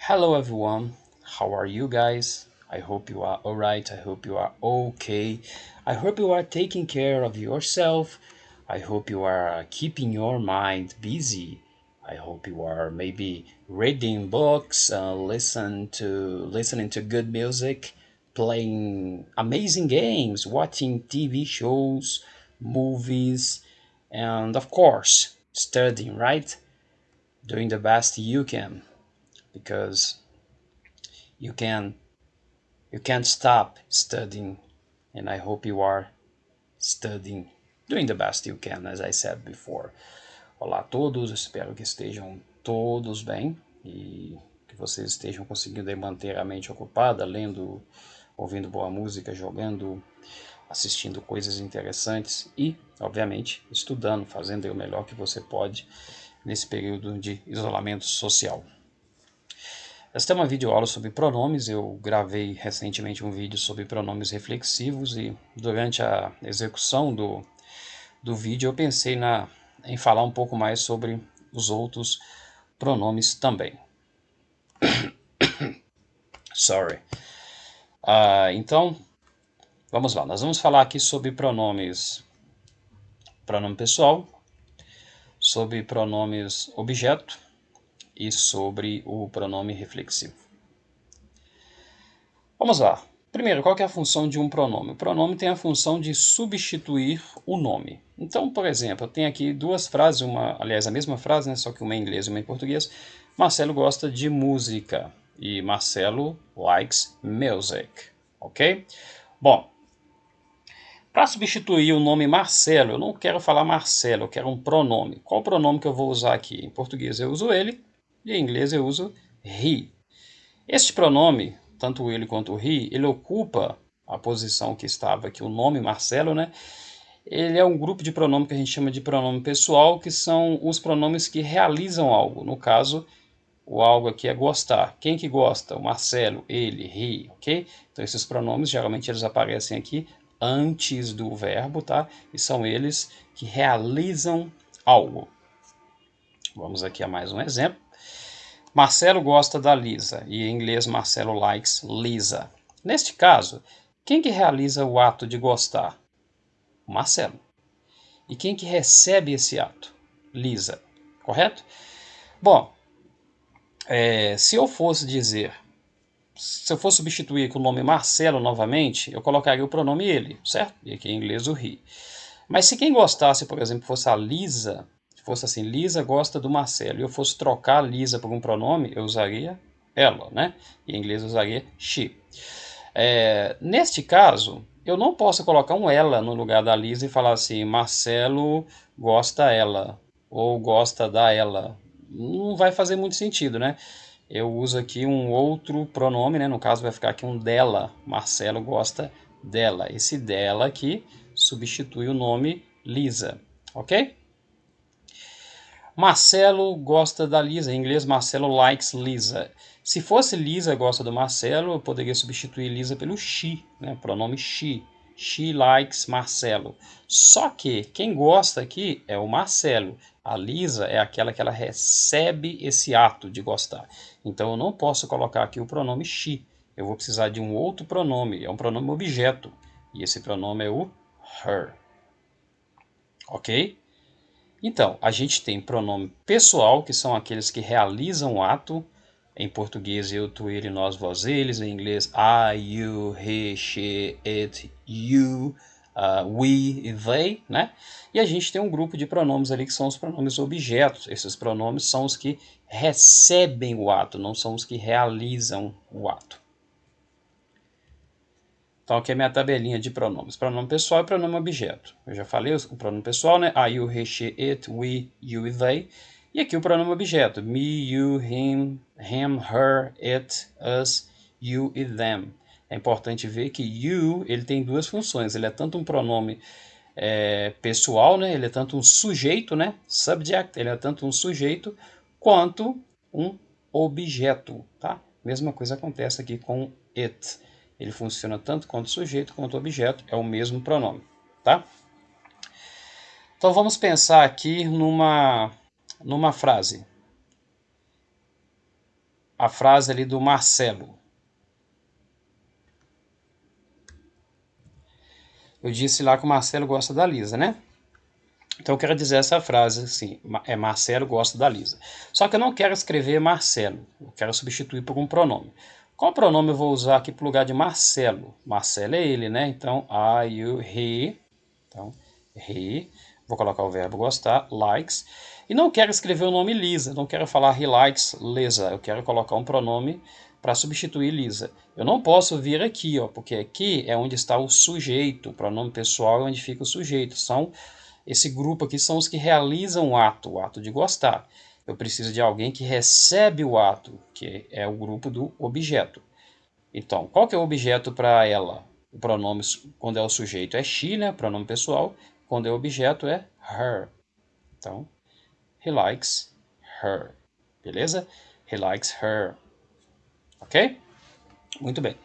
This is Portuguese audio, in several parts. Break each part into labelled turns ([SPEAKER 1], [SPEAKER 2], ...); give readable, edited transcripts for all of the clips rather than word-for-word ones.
[SPEAKER 1] Hello everyone, how are you guys? I hope you are alright, I hope you are okay. I hope you are taking care of yourself. I hope you are keeping your mind busy. I hope you are maybe reading books, listening to good music, playing amazing games, watching TV shows, movies, and of course, studying, right? Doing the best you can because you can you can't stop studying, and I hope you are studying, doing the best you can, as I said before. Olá a todos, espero que estejam todos bem e que vocês estejam conseguindo manter a mente ocupada, lendo, ouvindo boa música, jogando, assistindo coisas interessantes e, obviamente, estudando, fazendo o melhor que você pode nesse período de isolamento social. Esta é uma videoaula sobre pronomes. Eu gravei recentemente um vídeo sobre pronomes reflexivos e durante a execução do vídeo eu pensei em falar um pouco mais sobre os outros pronomes também. Sorry. Então, vamos lá. Nós vamos falar aqui sobre pronomes, pronome pessoal, sobre pronomes objeto e sobre o pronome reflexivo. Vamos lá. Primeiro, qual que é a função de um pronome? O pronome tem a função de substituir o nome. Então, por exemplo, eu tenho aqui duas frases, aliás, a mesma frase, né, só que uma em inglês e uma em português. Marcelo gosta de música e Marcelo likes music, ok? Bom, para substituir o nome Marcelo, eu não quero falar Marcelo, eu quero um pronome. Qual pronome que eu vou usar aqui? Em português eu uso ele e em inglês eu uso he. Este pronome, tanto ele quanto o he, ele ocupa a posição que estava aqui, o nome Marcelo, né? Ele é um grupo de pronome que a gente chama de pronome pessoal, que são os pronomes que realizam algo. No caso, o algo aqui é gostar. Quem que gosta? O Marcelo, ele, he, ok? Então esses pronomes, geralmente eles aparecem aqui antes do verbo, tá? E são eles que realizam algo. Vamos aqui a mais um exemplo. Marcelo gosta da Lisa e em inglês Marcelo likes Lisa. Neste caso, quem que realiza o ato de gostar? Marcelo. E quem que recebe esse ato? Lisa. Correto? Bom, se eu fosse substituir com o nome Marcelo novamente, eu colocaria o pronome ele, certo? E aqui em inglês o he. Mas se quem gostasse, por exemplo, fosse a Lisa, se fosse assim, Lisa gosta do Marcelo, e eu fosse trocar Lisa por um pronome, eu usaria ela, né? E em inglês eu usaria she. Neste caso, eu não posso colocar um ela no lugar da Lisa e falar assim, Marcelo gosta ela, ou gosta da ela. Não vai fazer muito sentido, né? Eu uso aqui um outro pronome, né? No caso vai ficar aqui um dela. Marcelo gosta dela. Esse dela aqui substitui o nome Lisa, ok? Marcelo gosta da Lisa, em inglês Marcelo likes Lisa. Se fosse Lisa gosta do Marcelo, eu poderia substituir Lisa pelo she, né? Pronome she. She likes Marcelo. Só que quem gosta aqui é o Marcelo. A Lisa é aquela que ela recebe esse ato de gostar. Então eu não posso colocar aqui o pronome she. Eu vou precisar de um outro pronome. É um pronome objeto. E esse pronome é o her. Ok? Então, a gente tem pronome pessoal, que são aqueles que realizam o ato. Em português, eu, tu, ele, nós, vós, eles. Em inglês, I, you, he, she, it, you, we e they, né? E a gente tem um grupo de pronomes ali que são os pronomes objetos. Esses pronomes são os que recebem o ato, não são os que realizam o ato. Então aqui é a minha tabelinha de pronomes. Pronome pessoal e pronome objeto. Eu já falei o pronome pessoal, né? I, you, he, she, it, we, you e they. E aqui o pronome objeto. Me, you, him, her, it, us, you e them. É importante ver que you ele tem duas funções. Ele é tanto um pronome pessoal, né? Ele é tanto um sujeito, né? Subject, ele é tanto um sujeito quanto um objeto, tá? Mesma coisa acontece aqui com it. Ele funciona tanto quanto sujeito quanto objeto, é o mesmo pronome, tá? Então vamos pensar aqui numa frase. a frase ali do Marcelo. Eu disse lá que o Marcelo gosta da Lisa, né? Então eu quero dizer essa frase assim, Marcelo gosta da Lisa. Só que eu não quero escrever Marcelo, eu quero substituir por um pronome. Qual pronome eu vou usar aqui para o lugar de Marcelo? Marcelo é ele, né? Então, I, you, he. Então, he. Vou colocar o verbo gostar, likes. E não quero escrever o nome Lisa, não quero falar he likes Lisa. Eu quero colocar um pronome para substituir Lisa. Eu não posso vir aqui, ó, porque aqui é onde está o sujeito, o pronome pessoal é onde fica o sujeito. Esse grupo aqui são os que realizam o ato de gostar. Eu preciso de alguém que recebe o ato, que é o grupo do objeto. Então, qual que é o objeto para ela? O pronome, quando é o sujeito, é she, né? Pronome pessoal. Quando é o objeto, é her. Então, he likes her. Beleza? He likes her. Ok? Muito bem.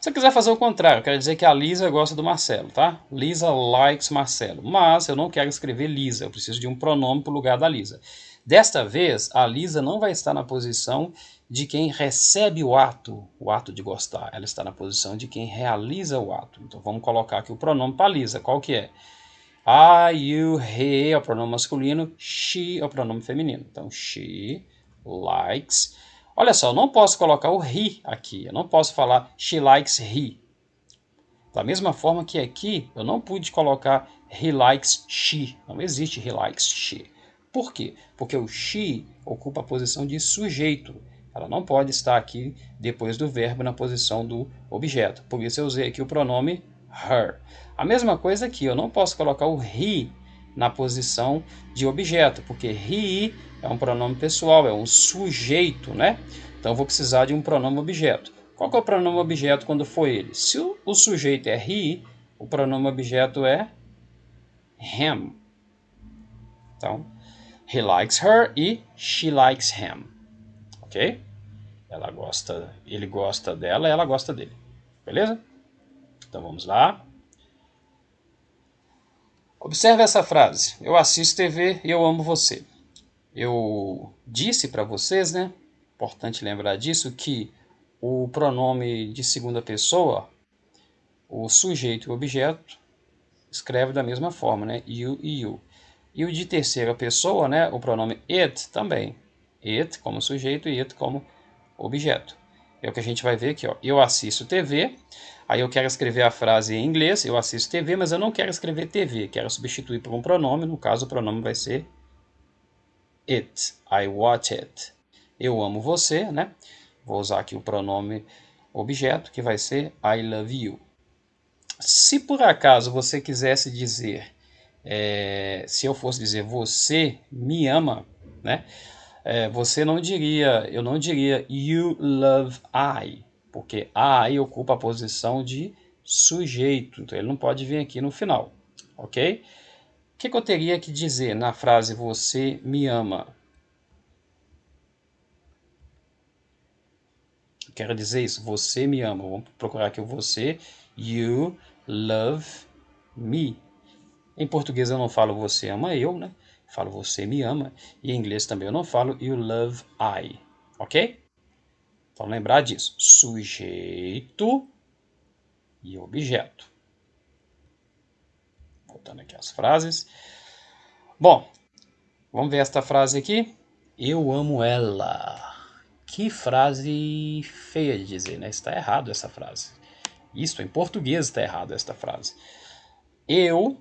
[SPEAKER 1] Se eu quiser fazer o contrário, eu quero dizer que a Lisa gosta do Marcelo, tá? Lisa likes Marcelo. Mas eu não quero escrever Lisa, eu preciso de um pronome para o lugar da Lisa. Desta vez, a Lisa não vai estar na posição de quem recebe o ato de gostar. Ela está na posição de quem realiza o ato. Então vamos colocar aqui o pronome para a Lisa. Qual que é? I, you, he é o pronome masculino, she é o pronome feminino. Então, she likes. Olha só, eu não posso colocar o he aqui. Eu não posso falar she likes he. Da mesma forma que aqui, eu não pude colocar he likes she. Não existe he likes she. Por quê? Porque o she ocupa a posição de sujeito. Ela não pode estar aqui depois do verbo na posição do objeto. Por isso eu usei aqui o pronome her. A mesma coisa aqui, eu não posso colocar o he na posição de objeto, porque he é um pronome pessoal, é um sujeito, né? Então eu vou precisar de um pronome objeto. Qual que é o pronome objeto quando for ele? Se o sujeito é he, o pronome objeto é him. Então, he likes her e she likes him. Ok? Ele gosta dela, ela gosta dele. Beleza? Então vamos lá. Observe essa frase. Eu assisto TV e eu amo você. Eu disse para vocês, né? Importante lembrar disso, que o pronome de segunda pessoa, o sujeito e o objeto, escreve da mesma forma, né? You e you. E o de terceira pessoa, né? O pronome it também. It como sujeito e it como objeto. É o que a gente vai ver aqui, ó. Eu assisto TV. Aí eu quero escrever a frase em inglês. Eu assisto TV, mas eu não quero escrever TV. Quero substituir por um pronome. No caso, o pronome vai ser it. I watch it. Eu amo você, né? Vou usar aqui o pronome objeto, que vai ser I love you. Se por acaso você quisesse dizer, se eu fosse dizer você me ama, né? Eu não diria you love I, porque I ocupa a posição de sujeito, então ele não pode vir aqui no final, ok? O que eu teria que dizer na frase você me ama? Eu quero dizer isso, você me ama. Vamos procurar aqui o você, you love me. Em português eu não falo você ama eu, né? Eu falo você me ama. E em inglês também eu não falo you love I, ok? Então lembrar disso, sujeito e objeto. Voltando aqui às frases. Bom, vamos ver esta frase aqui. Eu amo ela. Que frase feia de dizer, né? Está errado essa frase. Isso, em português está errado esta frase. Eu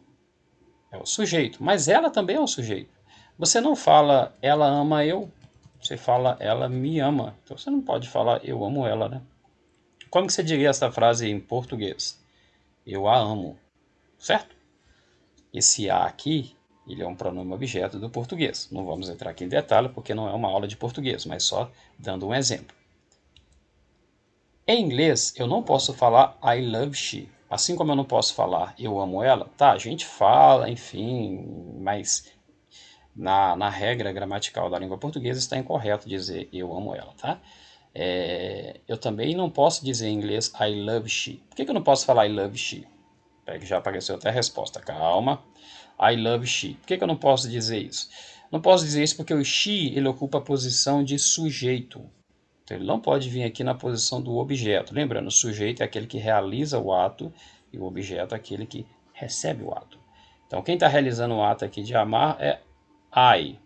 [SPEAKER 1] é o sujeito, mas ela também é o sujeito. Você não fala ela ama eu, você fala ela me ama. Então você não pode falar eu amo ela, né? Como que você diria essa frase em português? Eu a amo, certo? Esse a aqui, ele é um pronome objeto do português. Não vamos entrar aqui em detalhe porque não é uma aula de português, mas só dando um exemplo. Em inglês, eu não posso falar I love she. Assim como eu não posso falar eu amo ela, tá, a gente fala, enfim, mas na regra gramatical da língua portuguesa está incorreto dizer eu amo ela, tá? Eu também não posso dizer em inglês I love she. Por que eu não posso falar I love she? Já apareceu até a resposta, calma. I love she. Por que eu não posso dizer isso? Não posso dizer isso porque o she ele ocupa a posição de sujeito. Então, ele não pode vir aqui na posição do objeto. Lembrando, o sujeito é aquele que realiza o ato e o objeto é aquele que recebe o ato. Então, quem está realizando o ato aqui de amar é I.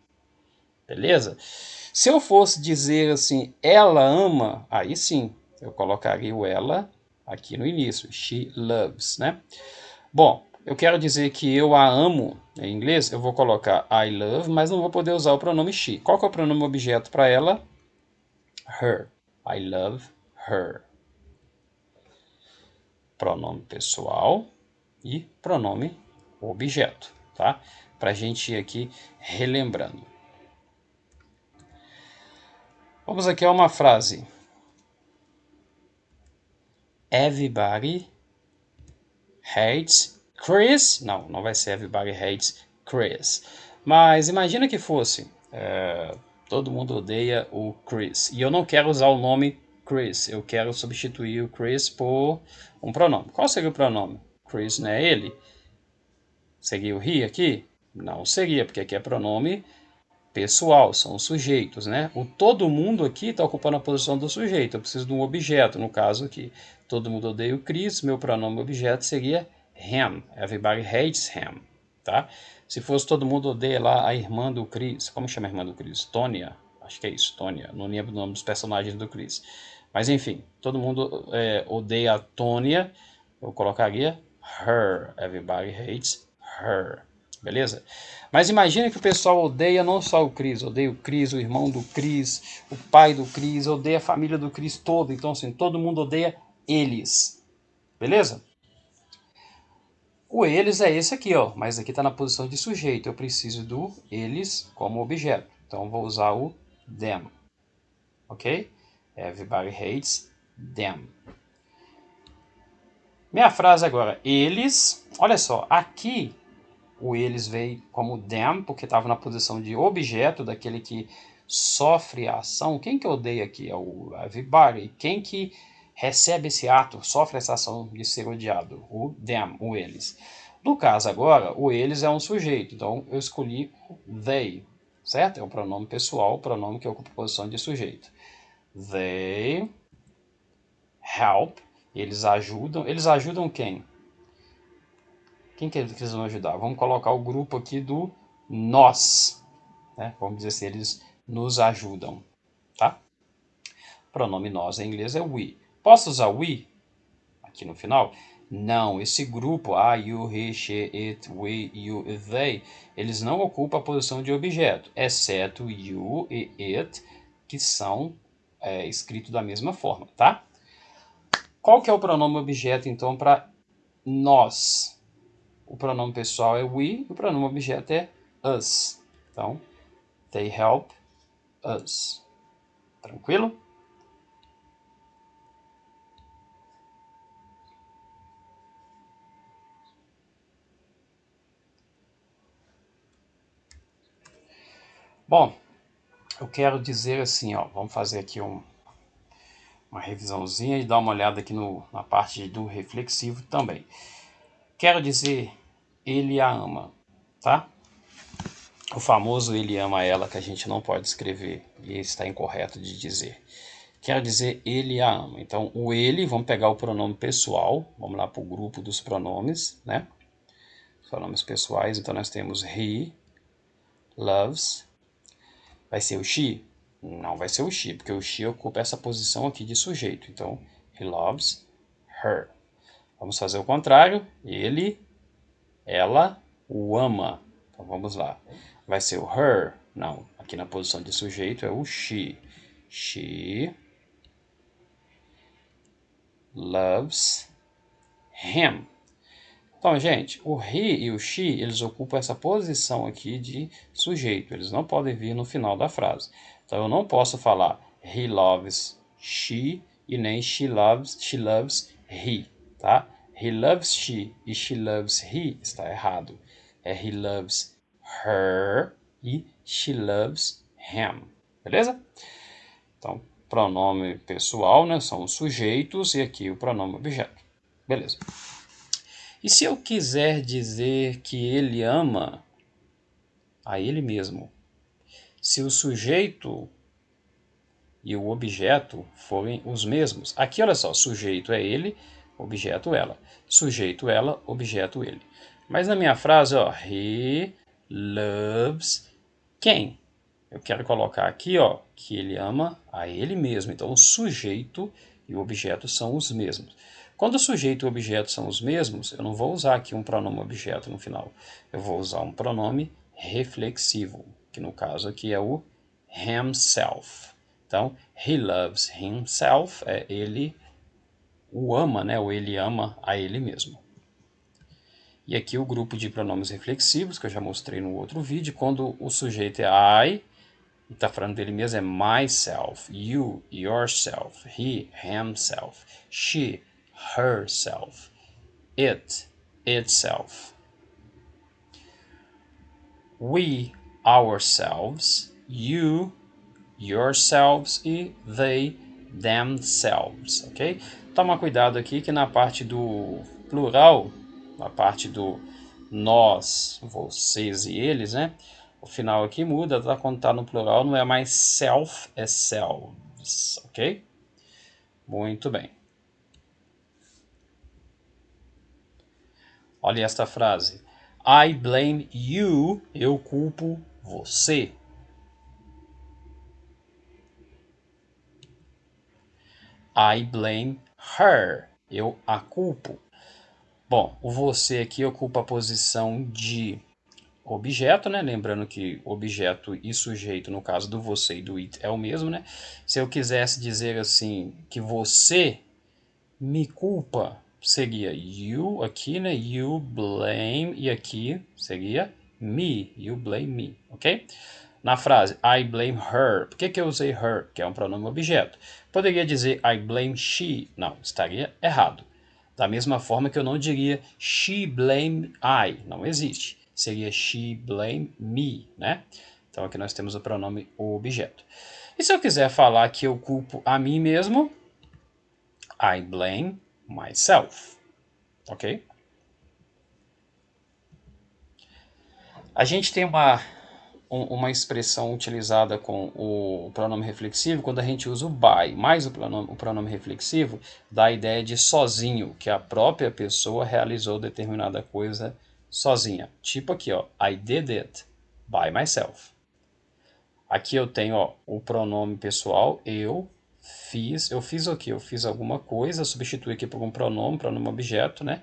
[SPEAKER 1] Beleza? Se eu fosse dizer assim, ela ama, aí sim, eu colocaria o ela aqui no início. She loves, né? Bom, eu quero dizer que eu a amo em inglês, eu vou colocar I love, mas não vou poder usar o pronome she. Qual que é o pronome objeto para ela? Her. I love her. Pronome pessoal e pronome objeto, tá? Para a gente ir aqui relembrando. Vamos aqui a uma frase. Everybody hates Chris. Não, não vai ser everybody hates Chris. Mas imagina que fosse. Todo mundo odeia o Chris. E eu não quero usar o nome Chris. Eu quero substituir o Chris por um pronome. Qual seria o pronome? Chris não é ele? Seria o he aqui? Não seria, porque aqui é pronome pessoal, são os sujeitos, né? O todo mundo aqui está ocupando a posição do sujeito. Eu preciso de um objeto, no caso aqui. Todo mundo odeia o Chris, meu pronome objeto seria him. Everybody hates him, tá? Se fosse todo mundo odeia lá a irmã do Chris. Como chama a irmã do Chris? Tônia? Acho que é isso, Tônia. Não lembro o nome dos personagens do Chris. Mas enfim, todo mundo odeia a Tônia. Eu colocaria her. Everybody hates her. Beleza? Mas imagina que o pessoal odeia não só o Chris, o irmão do Chris, o pai do Chris, odeia a família do Chris todo. Então, assim, todo mundo odeia eles. Beleza? O eles é esse aqui, ó, mas aqui está na posição de sujeito. Eu preciso do eles como objeto. Então, vou usar o them. Ok? Everybody hates them. Minha frase agora, eles. Olha só, aqui o eles veio como them, porque estava na posição de objeto, daquele que sofre a ação. Quem que odeia aqui? É o everybody. Quem que recebe esse ato, sofre essa ação de ser odiado? O them, o eles. No caso agora, o eles é um sujeito, então eu escolhi they, certo? É o pronome pessoal, o pronome que ocupa a posição de sujeito. They help, eles ajudam quem? Quem que eles vão ajudar? Vamos colocar o grupo aqui do nós, né? Vamos dizer se eles nos ajudam, tá? Pronome nós em inglês é we. Posso usar we aqui no final? Não, esse grupo, you, he, she, it, we, you e they, eles não ocupam a posição de objeto, exceto you e it, que são escritos da mesma forma, tá? Qual que é o pronome objeto, então, para nós? O pronome pessoal é we, e o pronome objeto é us. Então, they help us. Tranquilo? Bom, eu quero dizer assim, ó, vamos fazer aqui uma revisãozinha e dar uma olhada aqui na parte do reflexivo também. Quero dizer, ele a ama, tá? O famoso ele ama ela, que a gente não pode escrever, e está incorreto de dizer. Quero dizer, ele a ama. Então, o ele, vamos pegar o pronome pessoal, vamos lá para o grupo dos pronomes, né? Pronomes pessoais, então nós temos he loves. Vai ser o she? Não vai ser o she, porque o she ocupa essa posição aqui de sujeito. Então, he loves her. Vamos fazer o contrário. Ela o ama. Então, vamos lá. Vai ser o her? Não. Aqui na posição de sujeito é o she. She loves him. Então, gente, o he e o she, eles ocupam essa posição aqui de sujeito. Eles não podem vir no final da frase. Então, eu não posso falar he loves she e nem she loves he, tá? He loves she e she loves he está errado. É he loves her e she loves him. Beleza? Então, pronome pessoal, né? São os sujeitos e aqui o pronome objeto. Beleza. E se eu quiser dizer que ele ama a ele mesmo? Se o sujeito e o objeto forem os mesmos. Aqui, olha só, sujeito é ele, objeto ela. Sujeito ela, objeto ele. Mas na minha frase, ó, he loves quem? Eu quero colocar aqui, ó, que ele ama a ele mesmo. Então, o sujeito e o objeto são os mesmos. Quando o sujeito e o objeto são os mesmos, eu não vou usar aqui um pronome objeto no final. Eu vou usar um pronome reflexivo, que no caso aqui é o himself. Então, he loves himself, ele o ama, né? Ou ele ama a ele mesmo. E aqui o grupo de pronomes reflexivos, que eu já mostrei no outro vídeo, quando o sujeito é I, e está falando dele mesmo, é myself, you, yourself, he, himself, she, herself, it, itself, we, ourselves, you, yourselves e they, themselves, ok? Toma cuidado aqui que na parte do plural, na parte do nós, vocês e eles, né? O final aqui muda, tá? Quando tá no plural não é mais self, é selves, ok? Muito bem. Olha esta frase. I blame you, eu culpo você. I blame her, eu a culpo. Bom, o você aqui ocupa a posição de objeto, né? Lembrando que objeto e sujeito, no caso do você e do it, é o mesmo, né? Se eu quisesse dizer assim, que você me culpa, seria you aqui, né? You blame, e aqui seria me, you blame me, ok? Na frase I blame her, por que eu usei her, que é um pronome objeto? Poderia dizer I blame she, não, estaria errado. Da mesma forma que eu não diria she blame I, não existe. Seria she blame me, né? Então aqui nós temos o pronome objeto. E se eu quiser falar que eu culpo a mim mesmo, I blame myself, ok? A gente tem uma expressão utilizada com o pronome reflexivo quando a gente usa o by, mais o pronome reflexivo dá a ideia de sozinho, que a própria pessoa realizou determinada coisa sozinha. Tipo aqui, ó, I did it by myself. Aqui eu tenho, ó, o pronome pessoal, eu fiz o quê? Eu fiz alguma coisa, substitui aqui por um pronome objeto, né?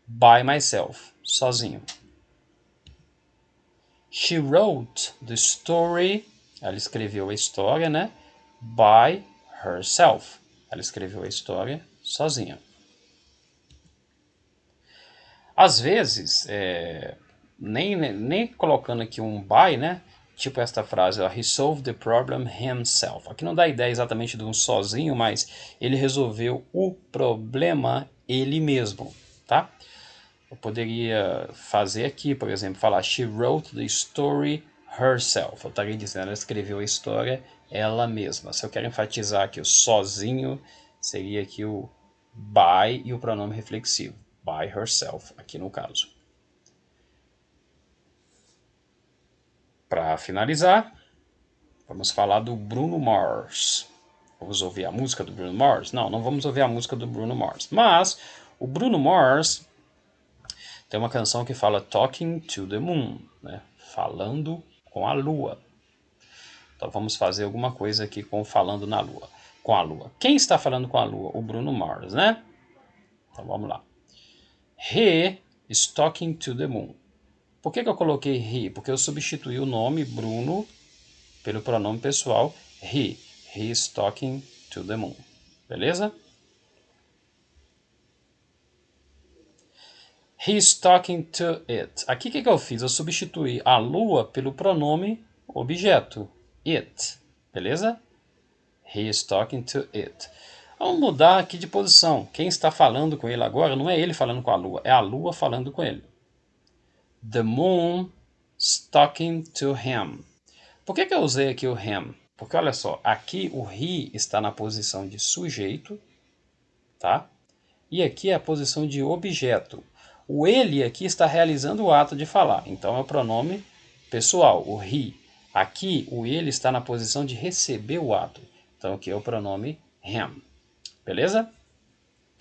[SPEAKER 1] By myself, sozinho. She wrote the story, ela escreveu a história, né? By herself. Ela escreveu a história sozinha. Às vezes, nem colocando aqui um by, né? Tipo esta frase, ó, he solved the problem himself. Aqui não dá ideia exatamente de um sozinho, mas ele resolveu o problema ele mesmo, tá? Eu poderia fazer aqui, por exemplo, falar she wrote the story herself. Eu estaria dizendo, ela escreveu a história ela mesma. Se eu quero enfatizar aqui o sozinho, seria aqui o by e o pronome reflexivo. By herself, aqui no caso. Para finalizar, vamos falar do Bruno Mars. Vamos ouvir a música do Bruno Mars? Não, não vamos ouvir a música do Bruno Mars. Mas o Bruno Mars tem uma canção que fala Talking to the Moon, né? Falando com a lua. Então vamos fazer alguma coisa aqui com falando na lua, com a lua. Quem está falando com a lua? O Bruno Mars, né? Então vamos lá. He is talking to the moon. Por que eu coloquei he? Porque eu substituí o nome Bruno pelo pronome pessoal he. He is talking to the moon. Beleza? He's talking to it. Aqui o que eu fiz? Eu substituí a lua pelo pronome objeto, it. Beleza? He is talking to it. Vamos mudar aqui de posição. Quem está falando com ele agora não é ele falando com a lua, é a lua falando com ele. The moon is talking to him. Por que eu usei aqui o him? Porque olha só, aqui o he está na posição de sujeito, tá? E aqui é a posição de objeto. O ele aqui está realizando o ato de falar, então é o pronome pessoal, o he. Aqui o ele está na posição de receber o ato. Então aqui é o pronome him. Beleza?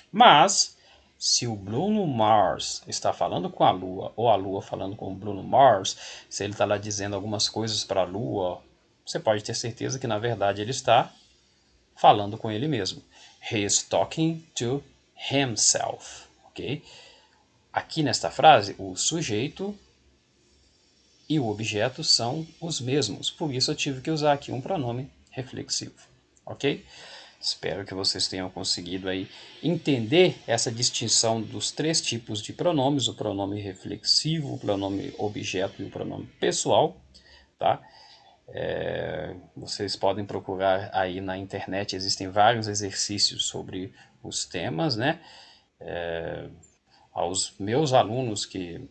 [SPEAKER 1] Mas, se o Bruno Mars está falando com a Lua, ou a Lua falando com o Bruno Mars, se ele está lá dizendo algumas coisas para a Lua, você pode ter certeza que na verdade ele está falando com ele mesmo. He is talking to himself. Ok? Aqui nesta frase, o sujeito e o objeto são os mesmos, por isso eu tive que usar aqui um pronome reflexivo. Ok? Espero que vocês tenham conseguido aí entender essa distinção dos três tipos de pronomes, o pronome reflexivo, o pronome objeto e o pronome pessoal, tá? Vocês podem procurar aí na internet, existem vários exercícios sobre os temas, né? Aos meus alunos que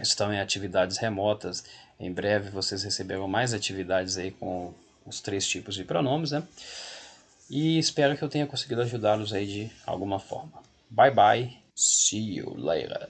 [SPEAKER 1] estão em atividades remotas, em breve vocês receberão mais atividades aí com os três tipos de pronomes, né? E espero que eu tenha conseguido ajudá-los aí de alguma forma. Bye bye, see you later.